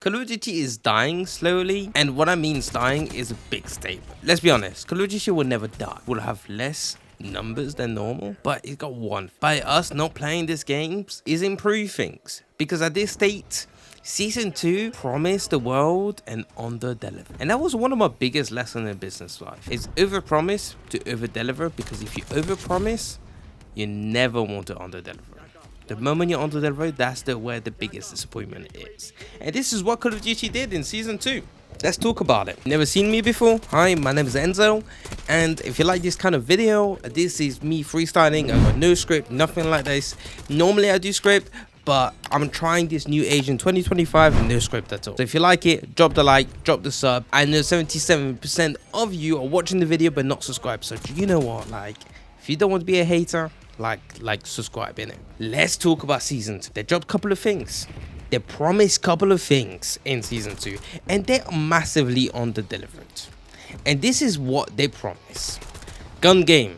Call of Duty is dying slowly, and what I mean is dying is a big statement. Let's be honest, Call of Duty will never die. We'll have less numbers than normal, but it's got one. By us not playing these games is improve things, because at this state, Season 2 promised the world and under-deliver. And that was one of my biggest lessons in business life, is over-promise to over-deliver, because if you over-promise, you never want to under-deliver. The moment you're under-deliver, that's where the biggest disappointment is. And this is what Call of Duty did in Season 2. Let's talk about it. Never seen me before? Hi, my name is Enzo, and if you like this kind of video, this is me freestyling. I got no script, nothing like this. Normally I do script, but I'm trying this new age in 2025, no script at all. So if you like it, drop the like, drop the sub. I know 77% of you are watching the video but not subscribed. So do you know what? Like, if you don't want to be a hater, like subscribe, innit? Let's talk about Season 2. They dropped a couple of things. They promised a couple of things in Season 2, and they're massively under-delivered. And this is what they promise. Gun game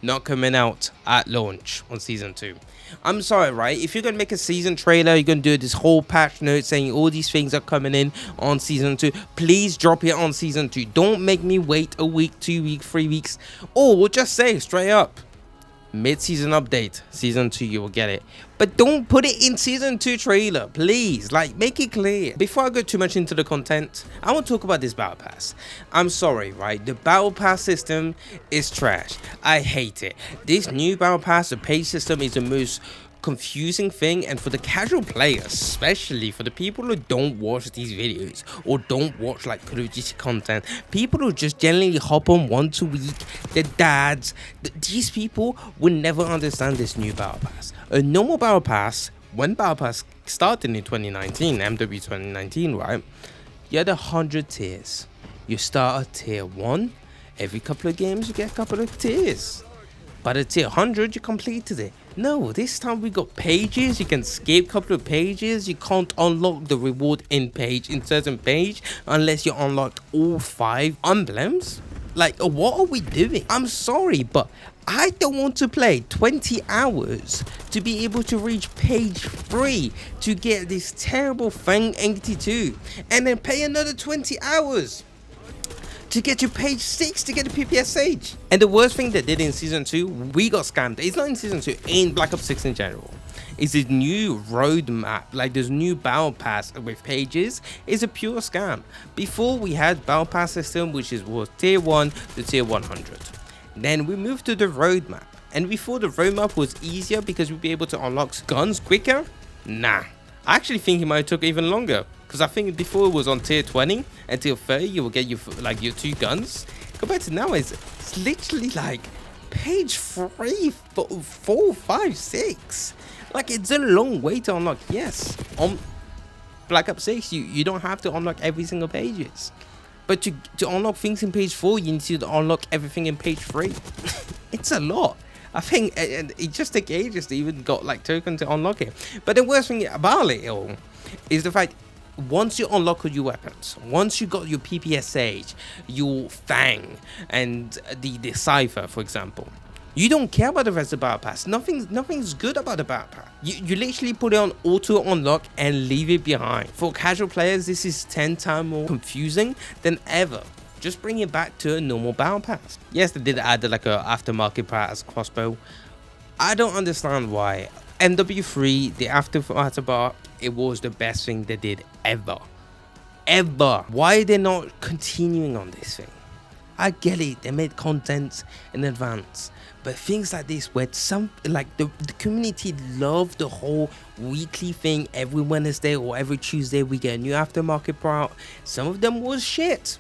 not coming out at launch on Season 2. I'm sorry, right? If you're gonna make a season trailer, you're gonna do this whole patch note saying all these things are coming in on Season 2. Please drop it on Season 2. Don't make me wait a week, 2 weeks, 3 weeks. Or we'll just say straight up, mid-season update, Season 2, you will get it. But don't put it in Season 2 trailer, please. Like, make it clear. Before I go too much into the content, I want to talk about this battle pass. I'm sorry, right? The battle pass system is trash. I hate it. This new battle pass, the page system, is the most confusing thing, and for the casual players, especially for the people who don't watch these videos or don't watch like Call of Duty content, people who just generally hop on once a week, the dads, these people will never understand this new battle pass. A normal battle pass, when battle pass started in 2019, MW 2019, right, you had 100 tiers. You start at tier 1, every couple of games you get a couple of tiers. By the tier 100, you completed it. No, this time we got pages. You can skip a couple of pages. You can't unlock the reward in certain page unless you unlocked all 5 emblems. Like, what are we doing? I'm sorry, but I don't want to play 20 hours to be able to reach page 3 to get this terrible Fang 82 and then pay another 20 hours to get to page 6 to get the PPSH. And the worst thing they did in Season 2, we got scammed. It's not in Season 2, in Black Ops 6 in general. It's this new roadmap, like this new battle pass with pages, is a pure scam. Before we had battle pass system, which was tier 1 to tier 100. Then we moved to the roadmap. And before, the roadmap was easier because we'd be able to unlock guns quicker. Nah, I actually think it might have took even longer. Because I think before it was on tier 20 and tier 30, you will get your 2 guns. Compared to now, it's literally like page 3, 4, 5, 6. Like, it's a long way to unlock. Yes, on Black Ops 6, you don't have to unlock every single pages. But to unlock things in page 4, you need to unlock everything in page 3. It's a lot. I think it just takes ages to even got like token to unlock it. But the worst thing about it all is the fact, once you unlock all your weapons, once you got your PPSH, your Fang, and the Cypher, for example, you don't care about the rest of the battle pass. Nothing's good about the battle pass. You literally put it on auto unlock and leave it behind. For casual players, this is 10 times more confusing than ever. Just bring it back to a normal battle pass. Yes, they did add like a aftermarket pass crossbow. I don't understand why. MW3, the aftermarket bar, it was the best thing they did ever. Why are they not continuing on this thing? I get it, they made content in advance, but things like this where the community loved the whole weekly thing. Every Wednesday or every Tuesday we get a new aftermarket part. Some of them was shit.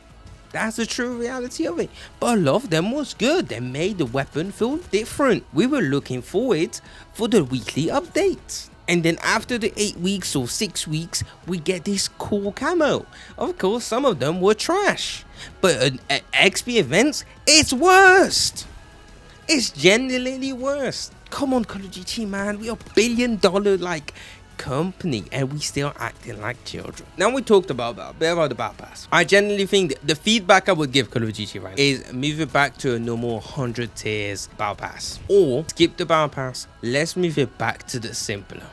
That's the true reality of it. But a lot of them was good. They made the weapon feel different. We were looking forward for the weekly updates. And then after the 8 weeks or 6 weeks, we get this cool camo. Of course, some of them were trash. But at XP events, it's worst. It's genuinely worst. Come on, Call of Duty, man. We are $1 billion like company and we still acting like children. Now we talked about a bit about the battle pass. I genuinely think the feedback I would give Call of Duty right now is move it back to a normal 100 tiers battle pass, or skip the battle pass. Let's move it back to the simpler.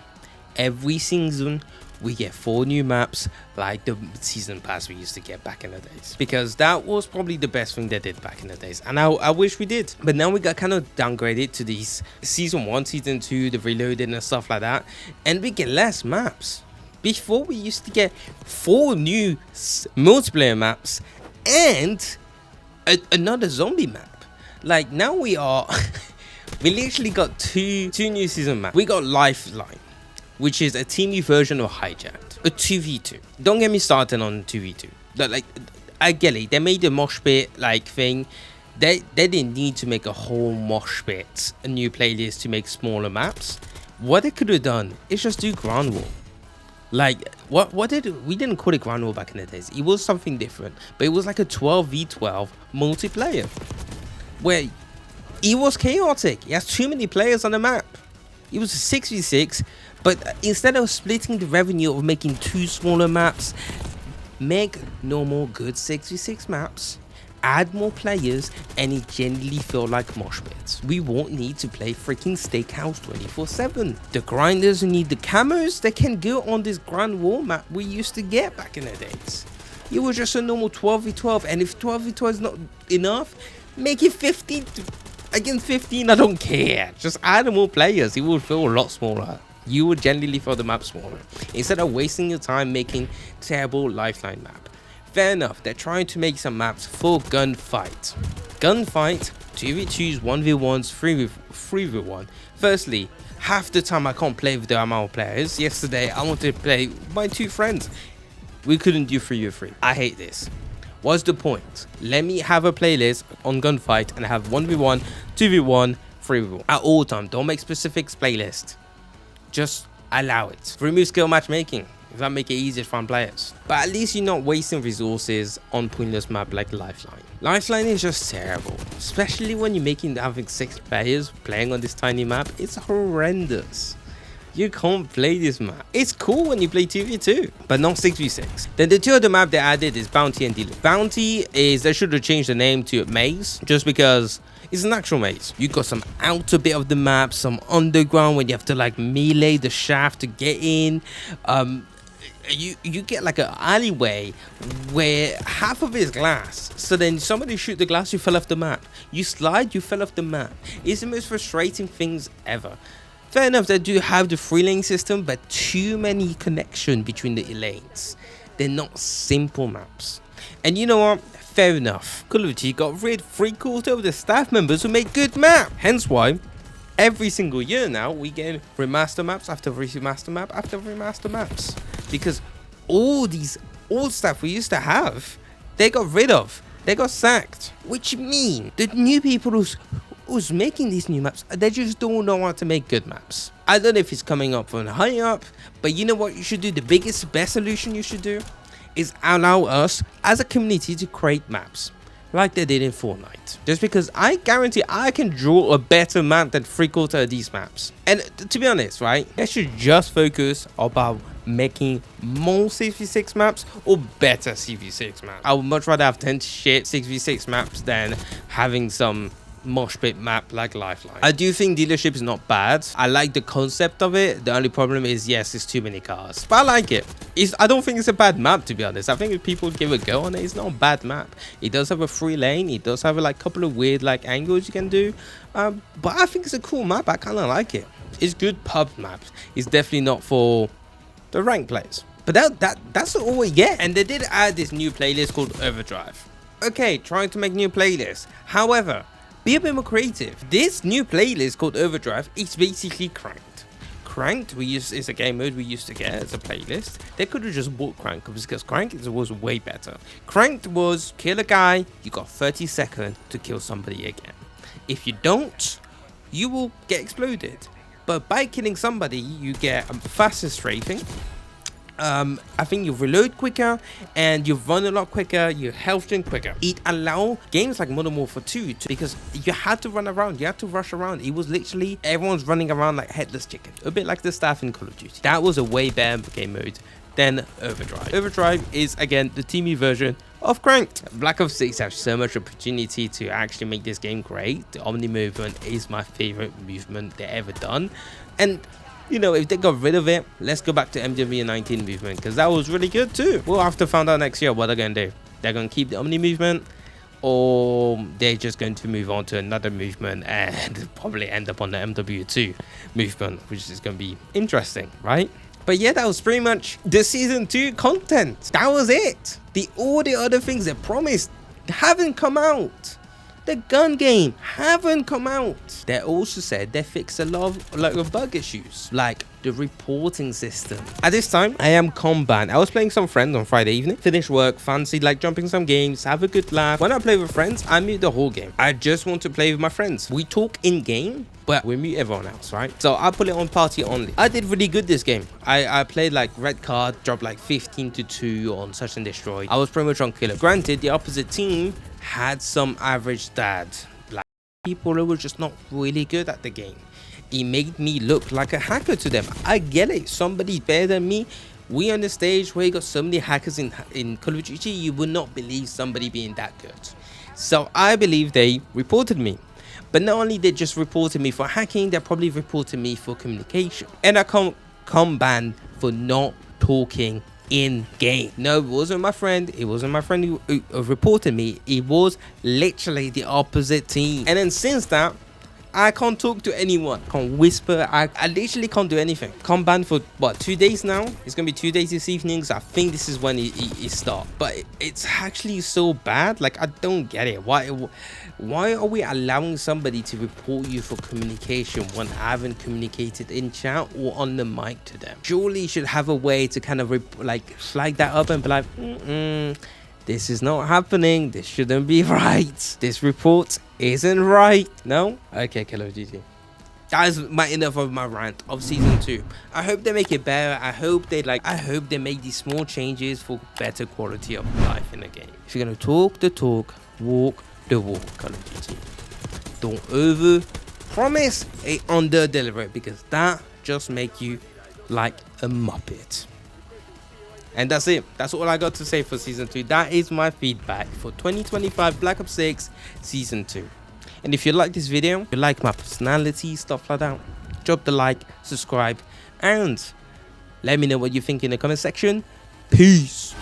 Every season we get 4 new maps like the season pass we used to get back in the days, because that was probably the best thing they did back in the days, and I wish we did. But now we got kind of downgraded to these season 1, season 2, the reloaded and stuff like that, and we get less maps. Before, we used to get 4 new multiplayer maps and another zombie map. Like, now we are we literally got two new season maps. We got Lifeline, which is a teamy version of Hijacked, a 2v2. Don't get me started on 2v2. Like, I get it, they made the mosh pit like thing. They didn't need to make a whole mosh pit, a new playlist to make smaller maps. What they could have done is just do ground war. Like, we didn't call it ground war back in the days. It was something different, but it was like a 12v12 multiplayer where it was chaotic. It has too many players on the map. It was a 6v6, but instead of splitting the revenue of making 2 smaller maps, make normal good 6v6 maps, add more players, and it generally feel like mosh pits. We won't need to play freaking Steakhouse 24/7. The grinders who need the camos, they can go on this Grand War map we used to get back in the days. It was just a normal 12v12, and if 12v12 is not enough, make it 15 against 15. I don't care. Just add more players. It will feel a lot smaller. You would generally feel the map smaller instead of wasting your time making terrible Lifeline map. Fair enough, they're trying to make some maps for gunfight. Gunfight, 2v2s, 1v1s, 3v1. Firstly, half the time I can't play with the amount of players. Yesterday, I wanted to play with my 2 friends. We couldn't do 3v3. I hate this. What's the point? Let me have a playlist on gunfight and have 1v1, 2v1, 3v1 at all time. Don't make specifics playlist. Just allow it. Remove skill matchmaking. If that make it easier to find players. But at least you're not wasting resources on pointless map like Lifeline. Lifeline is just terrible, especially when you're having 6 players playing on this tiny map. It's horrendous. You can't play this map. It's cool when you play 2v2, but not 6v6. Then the 2 other map they added is Bounty and Dealer. Bounty is, they should have changed the name to Maze, just because it's an actual maze. You got some outer bit of the map, some underground when you have to like melee the shaft to get in. You get like an alleyway where half of it is glass, so then somebody shoot the glass, you fell off the map. You slide, you fell off the map. It's the most frustrating things ever. Fair enough, they do have the 3 lane system, but too many connection between the lanes. They're not simple maps. And you know what? Fair enough. Call of Duty got rid 3/4 of the staff members who make good map. Hence why every single year now we get remaster maps after remaster map after remaster maps, because all these old stuff we used to have, they got rid of, they got sacked, which mean the new people who's making these new maps, they just don't know how to make good maps. I don't know if it's coming up from high up, but you know what you should do? The best solution you should do is allow us as a community to create maps like they did in Fortnite. Just because I guarantee I can draw a better map than 3/4 of these maps. And to be honest, right, they should just focus about making more 6v6 maps or better 6v6 maps. I would much rather have 10 shit 6v6 maps than having some mosh pit map like Lifeline. I do think Dealership is not bad. I like the concept of it. The only problem is, yes, it's too many cars, but I like it. I don't think it's a bad map, to be honest. I think if people give a go on it, it's not a bad map. It does have a 3 lane. It does have like a couple of weird like angles you can do, but I think it's a cool map. I kind of like it. It's good pub maps. It's definitely not for the ranked players, but that's all we get. And they did add this new playlist called Overdrive. Okay, trying to make new playlists. However, be a bit more creative. This new playlist called Overdrive is basically Cranked. Cranked is a game mode we used to get as a playlist. They could have just bought Cranked, because Cranked was way better. Cranked was kill a guy, you got 30 seconds to kill somebody again. If you don't, you will get exploded. But by killing somebody, you get faster strafing. I think you reload quicker and you run a lot quicker, your health drain quicker. It allows games like Modern Warfare 2 because you had to run around, you had to rush around. It was literally everyone's running around like headless chicken, a bit like the staff in Call of Duty. That was a way better game mode than Overdrive. Overdrive is again the teamy version of Cranked. Black Ops 6 has so much opportunity to actually make this game great. The Omni movement is my favorite movement they ever done, and You know, if they got rid of it, let's go back to MW19 movement, because that was really good too. We'll have to find out next year what they're going to do. They're going to keep the Omni movement, or they're just going to move on to another movement and probably end up on the MW2 movement, which is going to be interesting, right? But yeah, that was pretty much the season 2 content. That was it. All the other things they promised haven't come out. The gun game haven't come out. They also said they fixed a lot of bug issues, like the reporting system. At this time, I am banned. I was playing some friends on Friday evening, finish work, fancy like jumping some games, have a good laugh. When I play with friends, I mute the whole game. I just want to play with my friends. We talk in game, but we mute everyone else, right? So I put it on party only. I did really good this game. I played like red card, dropped like 15-2 on search and destroy. I was pretty much on killer. Granted, the opposite team had some average stats. Like people who were just not really good at the game. It made me look like a hacker to them. I get it. Somebody's better than me. We on the stage where you got so many hackers in Call of Duty, you would not believe somebody being that good. So I believe they reported me. But not only they just reported me for hacking, they probably reported me for communication. And I come banned for not talking in game. No, it wasn't my friend. It wasn't my friend who reported me. It was literally the opposite team. And then since that, I can't talk to anyone. Can't whisper. I literally can't do anything. Come banned for what, 2 days now? It's gonna be 2 days this evening. So I think this is when it starts. But it's actually so bad. Like I don't get it. Why are we allowing somebody to report you for communication when I haven't communicated in chat or on the mic to them? Surely you should have a way to kind of like flag that up and be like, this is not happening. This shouldn't be right. This report isn't right. No? Okay, Call of Duty. That is enough of my rant of season 2. I hope they make it better. I hope they make these small changes for better quality of life in the game. If you're gonna talk the talk, walk the walk, Call of Duty. Don't over promise and under deliver it, because that just make you like a muppet. And that's it. That's all I got to say for season 2. That is my feedback for 2025 Black Ops 6 season 2. And if you like this video, you like my personality, stuff like that, drop the like, subscribe, and let me know what you think in the comment section. Peace.